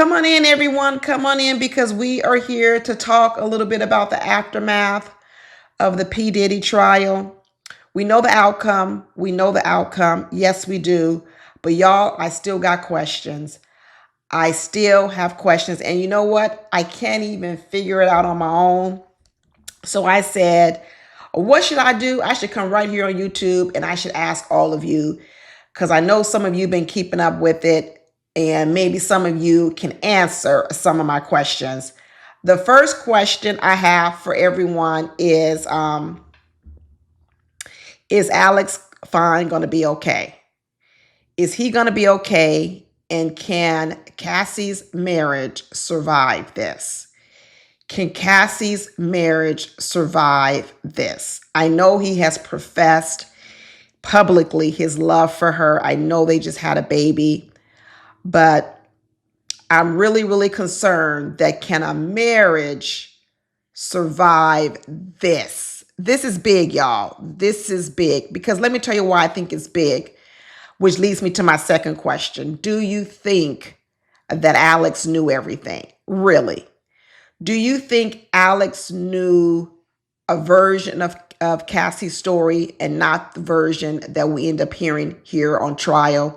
Come on in, everyone. Come on in because we are here to talk a little bit about the aftermath of the P. Diddy trial. We know the outcome. We know the outcome. Yes, we do. But y'all, I still got questions. I still have questions. And you know what? I can't even figure it out on my own. So I said, what should I do? I should come right here on YouTube and I should ask all of you because I know some of you have been keeping up with it and maybe some of you can answer some of my questions. The first question I have for everyone is Alex Fine going to be okay? Is he going to be okay? And can Cassie's marriage survive this? Can Cassie's marriage survive this? I know he has professed publicly his love for her. I know they just had a baby, but I'm really, really concerned that can a marriage survive this? This is big, y'all. This is big because let me tell you why I think it's big, which leads me to my second question. Do you think that Alex knew everything? Really? Do you think Alex knew a version of Cassie's story and not the version that we end up hearing here on trial?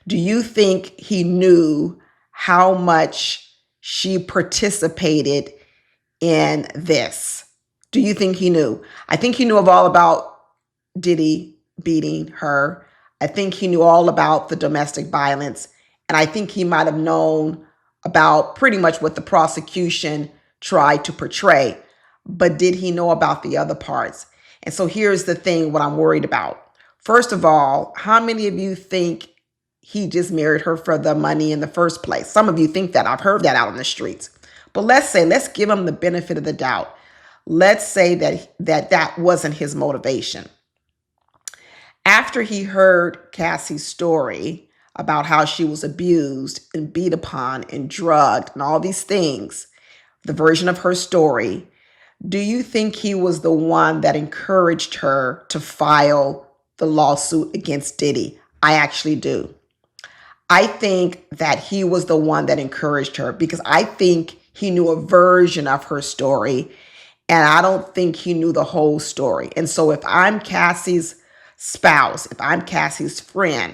Do you think he knew how much she participated in this? Do you think he knew? I think he knew all about Diddy beating her. I think he knew all about the domestic violence. And I think he might have known about pretty much what the prosecution tried to portray. But did he know about the other parts? And so here's the thing, what I'm worried about. First of all, how many of you think he just married her for the money in the first place? Some of you think that. I've heard that out in the streets. But let's give him the benefit of the doubt. Let's say that wasn't his motivation. After he heard Cassie's story about how she was abused and beat upon and drugged and all these things, the version of her story, do you think he was the one that encouraged her to file the lawsuit against Diddy? I actually do. I think that he was the one that encouraged her because I think he knew a version of her story and I don't think he knew the whole story. And so if I'm Cassie's spouse, if I'm Cassie's friend,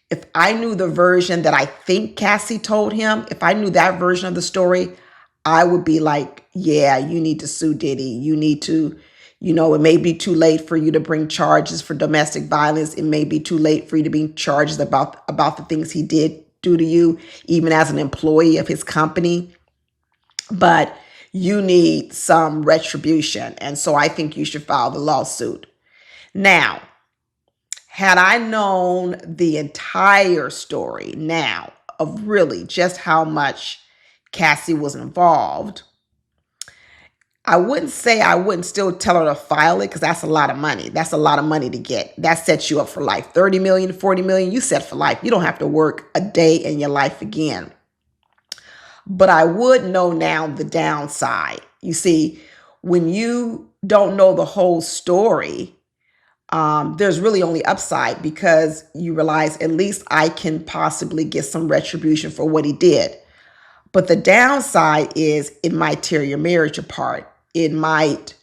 if I knew the version that I think Cassie told him, if I knew that version of the story, I would be like, yeah, you need to sue Diddy. You need to, it may be too late for you to bring charges for domestic violence. It may be too late for you to bring charges about the things he did do to you, even as an employee of his company. But you need some retribution. And so I think you should file the lawsuit. Now, had I known the entire story now of really just how much Cassie was involved, I wouldn't say I wouldn't still tell her to file it because that's a lot of money. That's a lot of money to get. That sets you up for life. 30 million, 40 million, you set for life. You don't have to work a day in your life again. But I would know now the downside. You see, when you don't know the whole story, there's really only upside because you realize at least I can possibly get some retribution for what he did. But the downside is it might tear your marriage apart. It might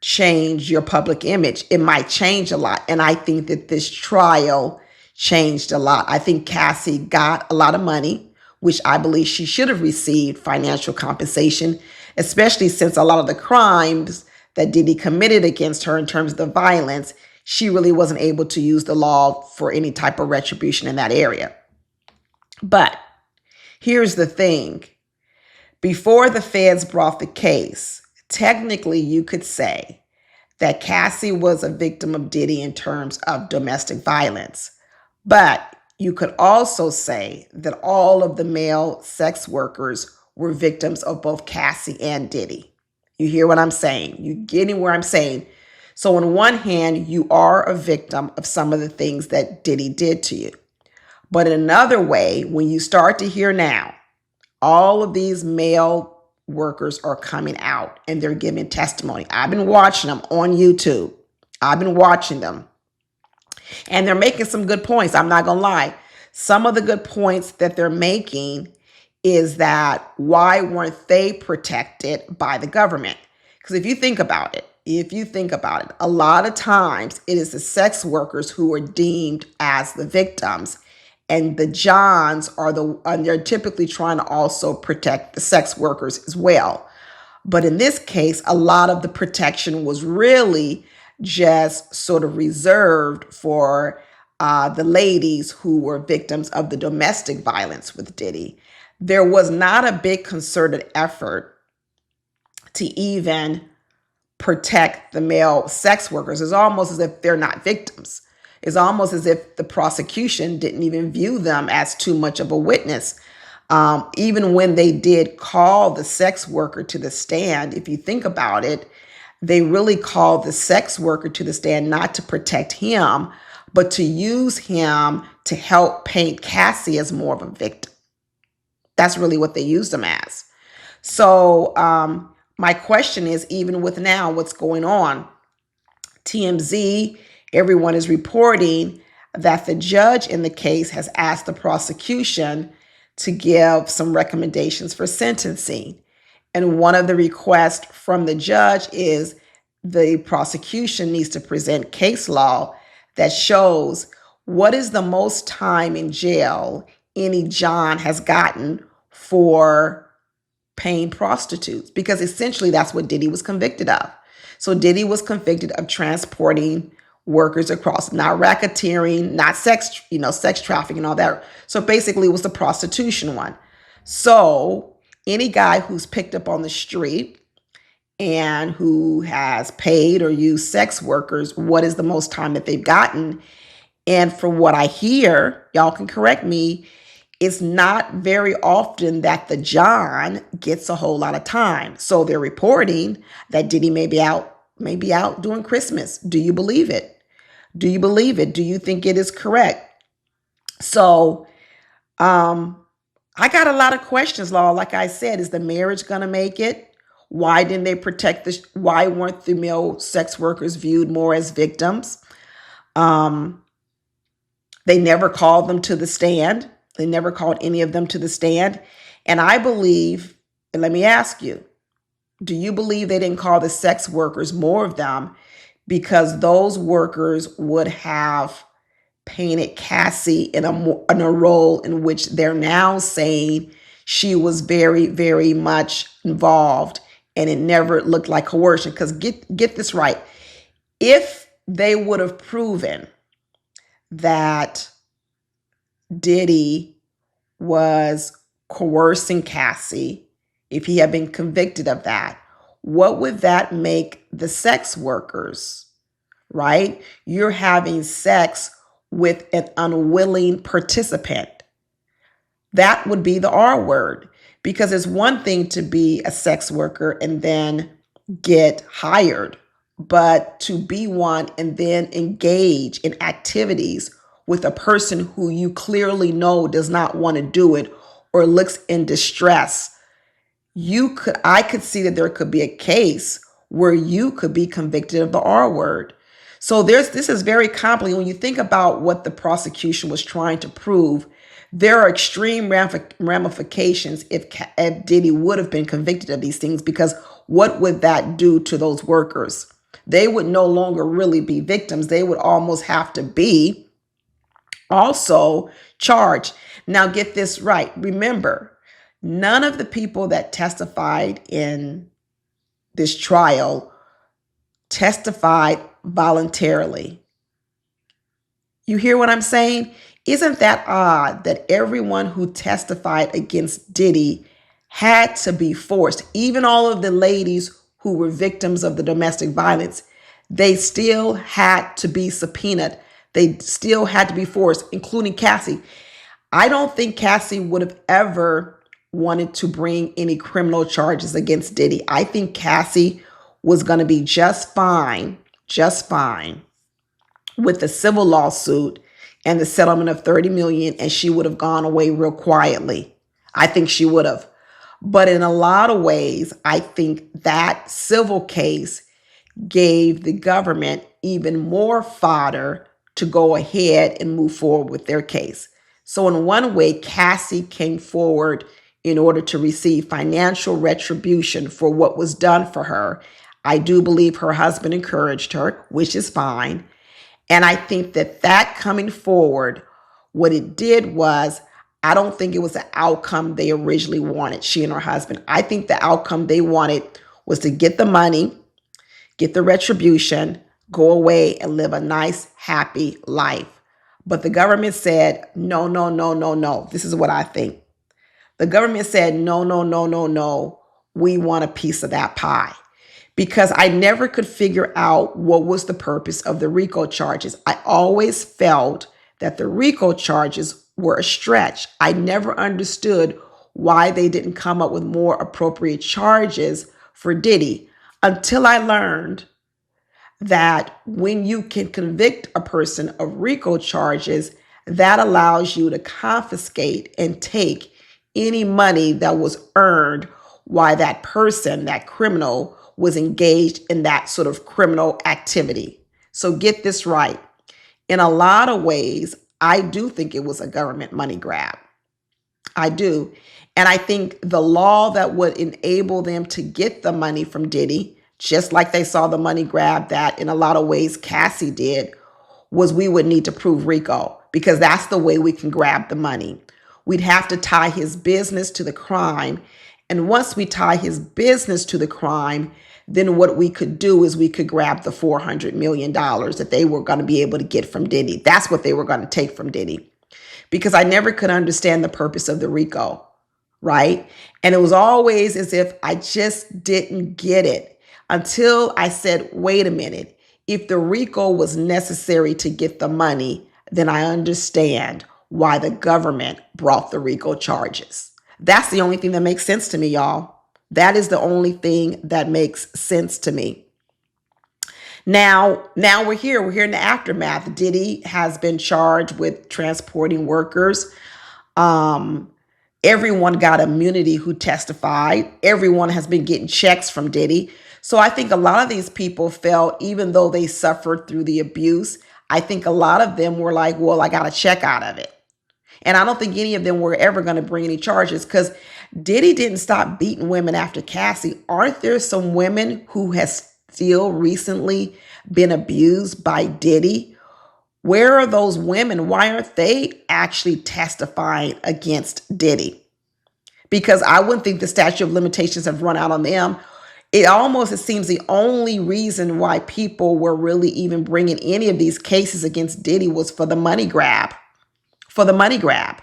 change your public image. It might change a lot. And I think that this trial changed a lot. I think Cassie got a lot of money, which I believe she should have received financial compensation, especially since a lot of the crimes that Diddy committed against her in terms of the violence, she really wasn't able to use the law for any type of retribution in that area. But here's the thing. Before the feds brought the case, technically you could say that Cassie was a victim of Diddy in terms of domestic violence. But you could also say that all of the male sex workers were victims of both Cassie and Diddy. You hear what I'm saying? You getting where I'm saying? So on one hand, you are a victim of some of the things that Diddy did to you. But in another way, when you start to hear now, all of these male workers are coming out and they're giving testimony. I've been watching them on YouTube. I've been watching them. And they're making some good points. I'm not going to lie. Some of the good points that they're making is that why weren't they protected by the government? Because if you think about it, a lot of times it is the sex workers who are deemed as the victims, and the Johns and they're typically trying to also protect the sex workers as well. But in this case, a lot of the protection was really just sort of reserved for the ladies who were victims of the domestic violence with Diddy. There was not a big concerted effort to even protect the male sex workers. It's almost as if they're not victims. It's almost as if the prosecution didn't even view them as too much of a witness. Even when they did call the sex worker to the stand, if you think about it, they really called the sex worker to the stand not to protect him, but to use him to help paint Cassie as more of a victim. That's really what they used him as. So my question is, even with now what's going on, TMZ, everyone is reporting that the judge in the case has asked the prosecution to give some recommendations for sentencing. And one of the requests from the judge is the prosecution needs to present case law that shows what is the most time in jail any John has gotten for paying prostitutes, because essentially that's what Diddy was convicted of. So Diddy was convicted of transporting workers across, not racketeering, not sex trafficking and all that. So basically it was the prostitution one. So any guy who's picked up on the street and who has paid or used sex workers, what is the most time that they've gotten? And from what I hear, y'all can correct me, it's not very often that the John gets a whole lot of time. So they're reporting that Diddy may be out during Christmas. Do you believe it? Do you believe it? Do you think it is correct? So I got a lot of questions, Law. Like I said, is the marriage going to make it? Why didn't they protect why weren't the male sex workers viewed more as victims? They never called them to the stand. They never called any of them to the stand. And I believe, and let me ask you, do you believe they didn't call the sex workers, more of them, because those workers would have painted Cassie in a role in which they're now saying she was very, very much involved and it never looked like coercion? Because get this right. If they would have proven that Diddy was coercing Cassie, if he had been convicted of that, what would that make the sex workers, right? You're having sex with an unwilling participant. That would be the R word, because it's one thing to be a sex worker and then get hired, but to be one and then engage in activities with a person who you clearly know does not want to do it or looks in distress, I could see that there could be a case where you could be convicted of the R word. So this is very complicated. When you think about what the prosecution was trying to prove, there are extreme ramifications if Diddy would have been convicted of these things, because what would that do to those workers? They would no longer really be victims. They would almost have to be also charged. Now get this right. Remember, none of the people that testified in this trial testified voluntarily. You hear what I'm saying? Isn't that odd that everyone who testified against Diddy had to be forced? Even all of the ladies who were victims of the domestic violence, they still had to be subpoenaed. They still had to be forced, including Cassie. I don't think Cassie would have ever wanted to bring any criminal charges against Diddy. I think Cassie was going to be just fine with the civil lawsuit and the settlement of $30 million, and she would have gone away real quietly. I think she would have. But in a lot of ways, I think that civil case gave the government even more fodder to go ahead and move forward with their case. So in one way, Cassie came forward in order to receive financial retribution for what was done for her. I do believe her husband encouraged her, which is fine. And I think that coming forward, what it did was, I don't think it was the outcome they originally wanted, she and her husband. I think the outcome they wanted was to get the money, get the retribution, go away and live a nice, happy life. But the government said, no, no, no, no, no. This is what I think. The government said, no, no, no, no, no. We want a piece of that pie. Because I never could figure out what was the purpose of the RICO charges. I always felt that the RICO charges were a stretch. I never understood why they didn't come up with more appropriate charges for Diddy until I learned that when you can convict a person of RICO charges, that allows you to confiscate and take any money that was earned while that person, that criminal, was engaged in that sort of criminal activity. So get this right. In a lot of ways, I do think it was a government money grab. I do. And I think the law that would enable them to get the money from Diddy, just like they saw the money grab that in a lot of ways Cassie did, was we would need to prove RICO, because that's the way we can grab the money. We'd have to tie his business to the crime. And once we tie his business to the crime, then what we could do is we could grab the $400 million that they were going to be able to get from Diddy. That's what they were going to take from Diddy. Because I never could understand the purpose of the RICO, right? And it was always as if I just didn't get it until I said, wait a minute. If the RICO was necessary to get the money, then I understand why the government brought the RICO charges. That's the only thing that makes sense to me, y'all. That is the only thing that makes sense to me. Now we're here. We're here in the aftermath. Diddy has been charged with transporting workers. Everyone got immunity who testified. Everyone has been getting checks from Diddy. So I think a lot of these people felt, even though they suffered through the abuse, I think a lot of them were like, well, I got a check out of it. And I don't think any of them were ever going to bring any charges, because Diddy didn't stop beating women after Cassie. Aren't there some women who has still recently been abused by Diddy? Where are those women? Why aren't they actually testifying against Diddy? Because I wouldn't think the statute of limitations have run out on them. It seems the only reason why people were really even bringing any of these cases against Diddy was for the money grab. For the money grab.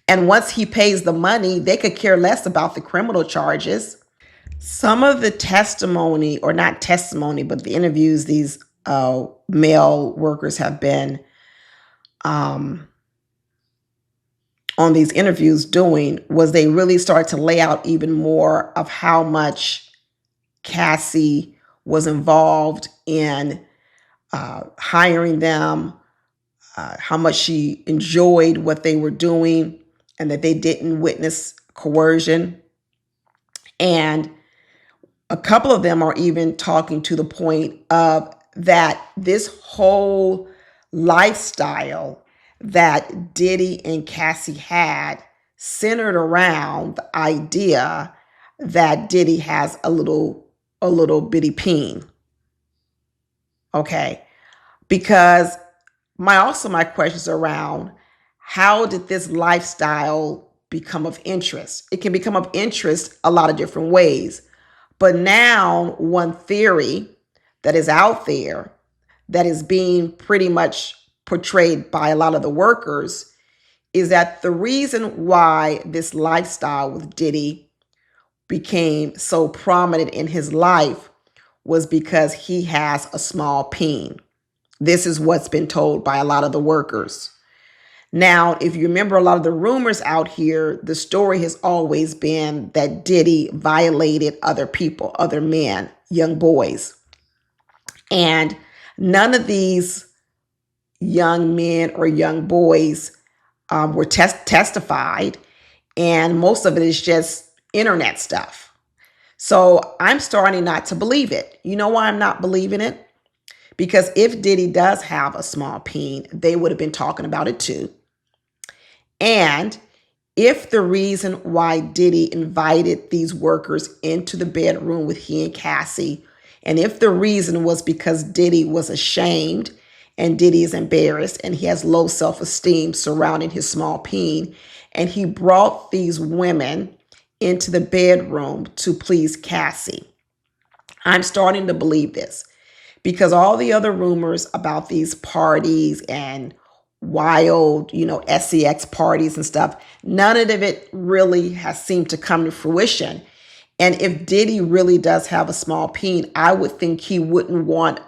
And once he pays the money, they could care less about the criminal charges. Some of the testimony, or not testimony, but the interviews these male workers have been on these interviews doing, was they really start to lay out even more of how much Cassie was involved in hiring them, how much she enjoyed what they were doing, and that they didn't witness coercion. And a couple of them are even talking to the point of that this whole lifestyle that Diddy and Cassie had centered around the idea that Diddy has a little bitty peen. Okay. Because my questions around, how did this lifestyle become of interest? It can become of interest a lot of different ways. But now one theory that is out there that is being pretty much portrayed by a lot of the workers is that the reason why this lifestyle with Diddy became so prominent in his life was because he has a small peen. This is what's been told by a lot of the workers. Now, if you remember a lot of the rumors out here, the story has always been that Diddy violated other people, other men, young boys. And none of these young men or young boys were testified. And most of it is just internet stuff. So I'm starting not to believe it. You know why I'm not believing it? Because if Diddy does have a small peen, they would have been talking about it too. And If the reason why Diddy invited these workers into the bedroom with he and Cassie, and if the reason was because Diddy was ashamed and Diddy is embarrassed and he has low self-esteem surrounding his small peen, and he brought these women into the bedroom to please Cassie, I'm starting to believe this because all the other rumors about these parties and wild, sex parties and stuff, none of it really has seemed to come to fruition. And if Diddy really does have a small peen, I would think he wouldn't want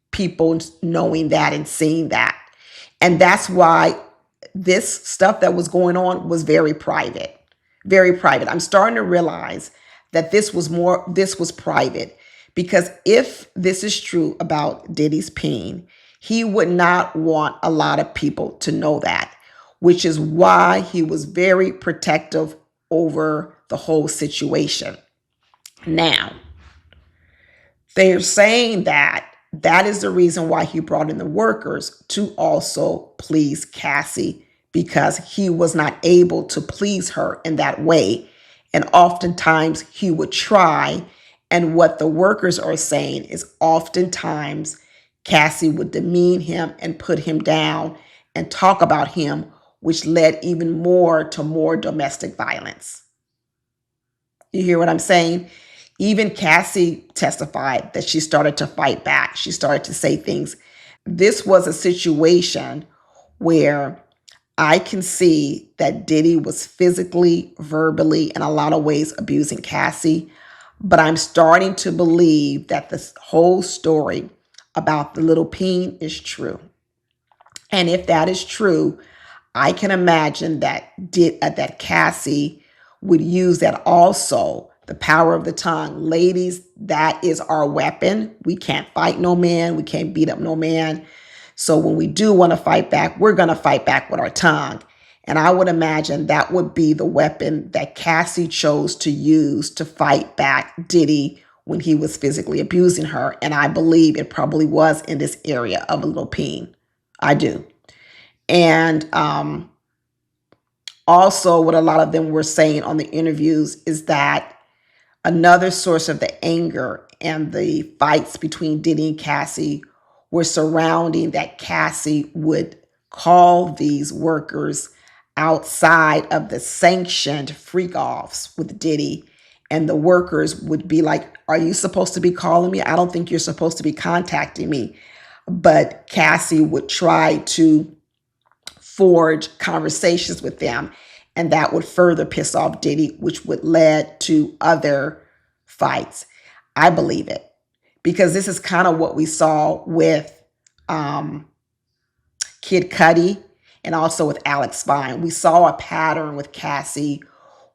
people knowing that and seeing that. And that's why this stuff that was going on was very private, very private. I'm starting to realize that this was private because if this is true about Diddy's peen, he would not want a lot of people to know that, which is why he was very protective over the whole situation. Now, they're saying that that is the reason why he brought in the workers to also please Cassie because he was not able to please her in that way. And oftentimes he would try. And what the workers are saying is oftentimes Cassie would demean him and put him down and talk about him, which led even more to more domestic violence. You hear what I'm saying? Even Cassie testified that she started to fight back. She started to say things. This was a situation where I can see that Diddy was physically, verbally, in a lot of ways abusing Cassie. But I'm starting to believe that this whole story about the little peen is true. And if that is true, I can imagine that Cassie would use that also, the power of the tongue. Ladies, that is our weapon. We can't fight no man. We can't beat up no man. So when we do want to fight back, we're going to fight back with our tongue. And I would imagine that would be the weapon that Cassie chose to use to fight back Diddy when he was physically abusing her. And I believe it probably was in this area of a little peen. I do. And also what a lot of them were saying on the interviews is that another source of the anger and the fights between Diddy and Cassie were surrounding that Cassie would call these workers outside of the sanctioned freak offs with Diddy. And the workers would be like, are you supposed to be calling me? I don't think you're supposed to be contacting me. But Cassie would try to forge conversations with them. And that would further piss off Diddy, which would lead to other fights. I believe it because this is kind of what we saw with Kid Cudi and also with Alex Fine. We saw a pattern with Cassie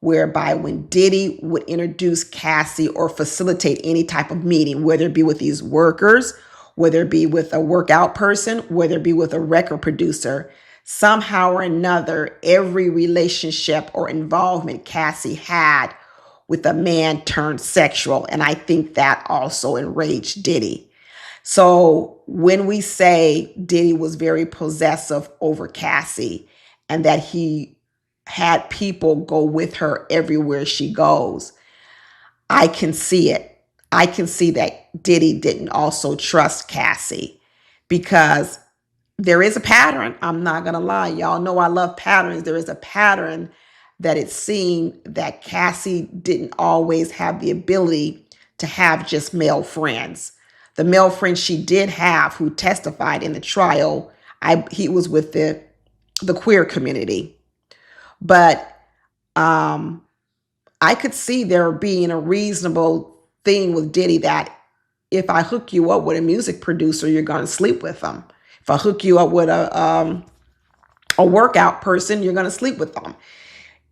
whereby when Diddy would introduce Cassie or facilitate any type of meeting, whether it be with these workers, whether it be with a workout person, whether it be with a record producer, somehow or another, every relationship or involvement Cassie had with a man turned sexual. And I think that also enraged Diddy. So when we say Diddy was very possessive over Cassie and that he had people go with her everywhere she goes, I can see it. I can see that Diddy didn't also trust Cassie because there is a pattern. I'm not going to lie. Y'all know I love patterns. There is a pattern that it seemed that Cassie didn't always have the ability to have just male friends. The male friends she did have who testified in the trial, he was with the queer community. But I could see there being a reasonable thing with Diddy that if I hook you up with a music producer, you're going to sleep with them. If I hook you up with a workout person, you're going to sleep with them.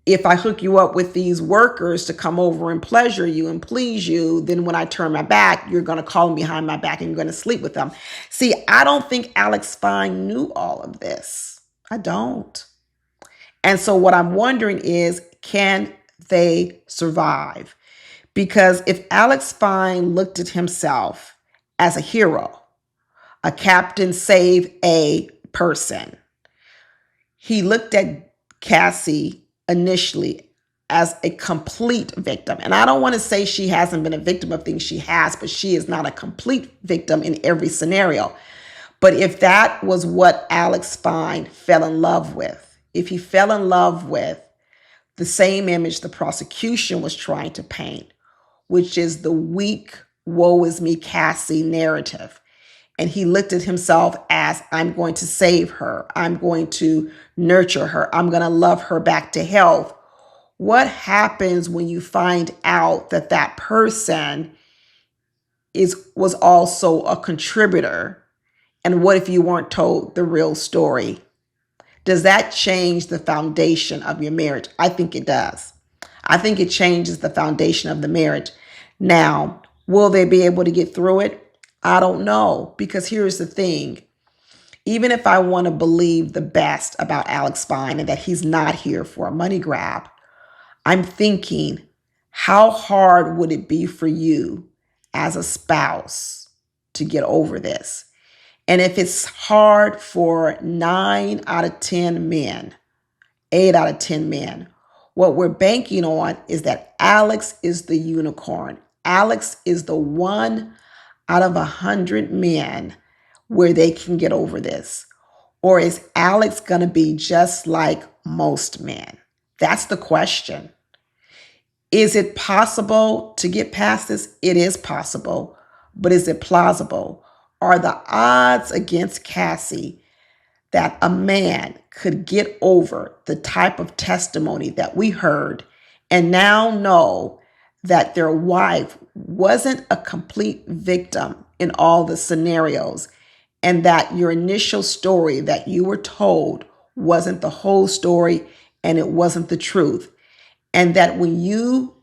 If I hook you up with these workers to come over and pleasure you and please you, then when I turn my back, you're going to call them behind my back and you're going to sleep with them. See, I don't think Alex Fine knew all of this. I don't. And so what I'm wondering is, can they survive? Because if Alex Fine looked at himself as a hero, a captain save a person, he looked at Cassie initially as a complete victim. And I don't want to say she hasn't been a victim of things, she has, but she is not a complete victim in every scenario. But if that was what Alex Fine fell in love with, if he fell in love with the same image the prosecution was trying to paint, which is the weak, woe is me, Cassie narrative, and he looked at himself as, I'm going to save her, I'm going to nurture her, I'm going to love her back to health. What happens when you find out that that person was also a contributor? And what if you weren't told the real story? Does that change the foundation of your marriage? I think it does. I think it changes the foundation of the marriage. Now, will they be able to get through it? I don't know, because here's the thing. Even if I want to believe the best about Alex Fine and that he's not here for a money grab, I'm thinking, how hard would it be for you as a spouse to get over this? And if it's hard for 9 out of 10 men, 8 out of 10 men, what we're banking on is that Alex is the unicorn. Alex is the one out of 100 men where they can get over this. Or is Alex going to be just like most men? That's the question. Is it possible to get past this? It is possible, but is it plausible? Are the odds against Cassie that a man could get over the type of testimony that we heard and now know that their wife wasn't a complete victim in all the scenarios, and that your initial story that you were told wasn't the whole story and it wasn't the truth? And that when you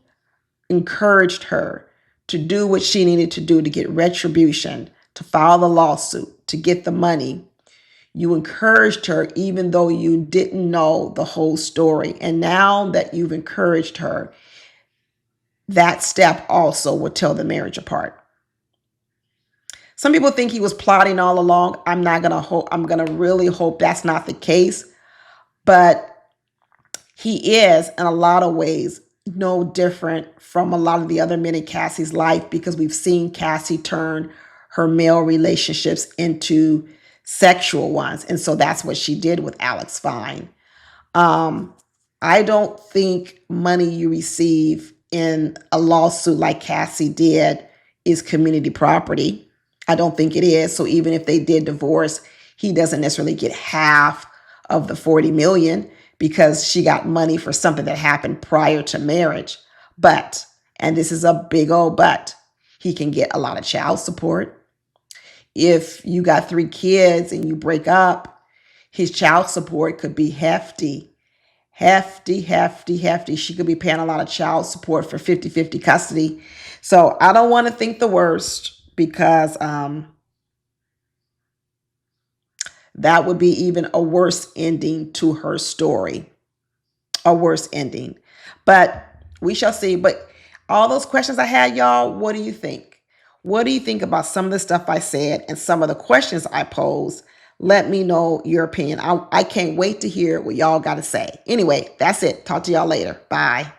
encouraged her to do what she needed to do to get retribution, to file the lawsuit, to get the money, you encouraged her even though you didn't know the whole story. And now that you've encouraged her, that step also will tear the marriage apart. Some people think he was plotting all along. I'm going to really hope that's not the case. But he is, in a lot of ways, no different from a lot of the other men in Cassie's life, because we've seen Cassie turn her male relationships into sexual ones. And so that's what she did with Alex Fine. I don't think money you receive in a lawsuit like Cassie did is community property. I don't think it is. So even if they did divorce, he doesn't necessarily get half of the $40 million, because she got money for something that happened prior to marriage. But, and this is a big old but, he can get a lot of child support. If you got 3 kids and you break up, his child support could be hefty. Hefty. She could be paying a lot of child support for 50-50 custody. So I don't want to think the worst, because that would be even a worse ending to her story. A worse ending. But we shall see. But all those questions I had, y'all, what do you think? What do you think about some of the stuff I said and some of the questions I posed? Let me know your opinion. I can't wait to hear what y'all got to say. Anyway, that's it. Talk to y'all later. Bye.